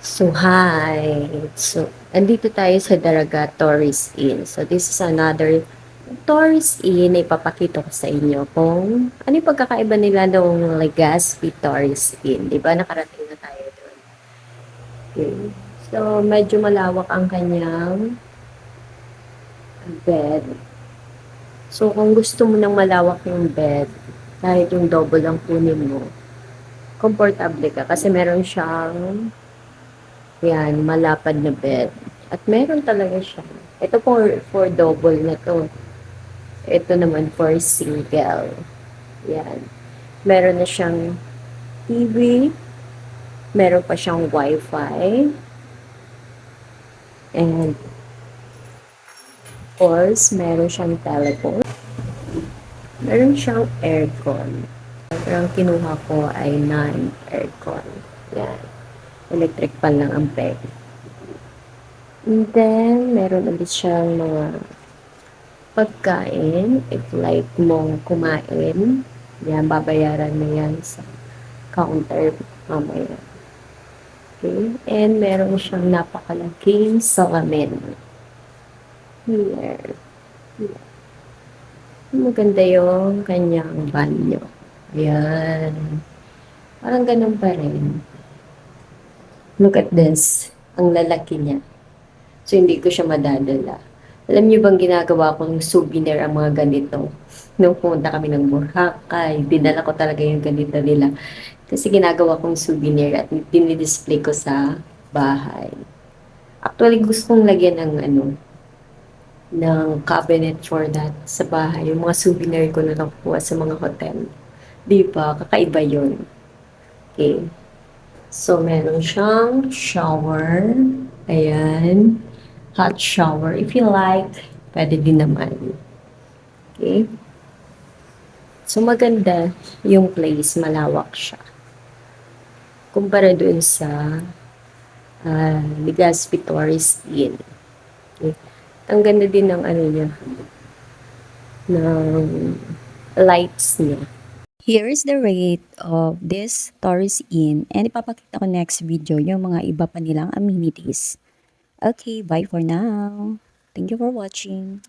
So, hi. So, andito tayo sa Daraga Tourist Inn. So, this is another Tourist Inn na ipapakita ko sa inyo kung ano yung pagkakaiba nila ng Legazpi Tourist Inn. Di ba? Nakarating na tayo doon. Okay. So, medyo malawak ang kanyang bed. So, kung gusto mo ng malawak yung bed, kahit yung double ang kunin mo, komportable ka kasi meron siyang yan, malapad na bed. At meron talaga siya. Ito for double na to. Ito naman for single. Yan. Meron na siyang TV. Meron pa siyang wifi. And of course, meron siyang telephone. Meron siyang aircon. Pero ang kinuha ko ay non-aircon. Yan. Electric pan lang ang peg. And then, meron ulit siyang mga pagkain, if like mong kumain, yan, babayaran mo yan sa counter mamaya. Okay? And meron siyang napakalaking salamin. Here. Here. Maganda yung kanyang banyo. Ayan. Parang ganun pa rin. Look at this. Ang lalaki niya. So, hindi ko siya madadala. Alam niyo bang ginagawa kong souvenir ang mga ganito? Nung pumunta kami ng Boracay, dinala ko talaga yung ganito nila. Kasi ginagawa kong souvenir at dinidisplay ko sa bahay. Actually, gusto kong lagyan ng ng cabinet for that sa bahay. Yung mga souvenir ko na nakukuha sa mga hotel. Di ba? Kakaiba yun. Okay. So, meron siyang shower. Ayan. Hot shower. If you like, pwede din naman. Okay? So, maganda yung place. Malawak siya. Kumpara doon sa Legazpi Tourist Inn. Okay? Ang ganda din ng ano niya, ng lights niya. Here is the rate of this Tourist Inn and ipapakita ko next video yung mga iba pa nilang amenities. Okay, bye for now. Thank you for watching.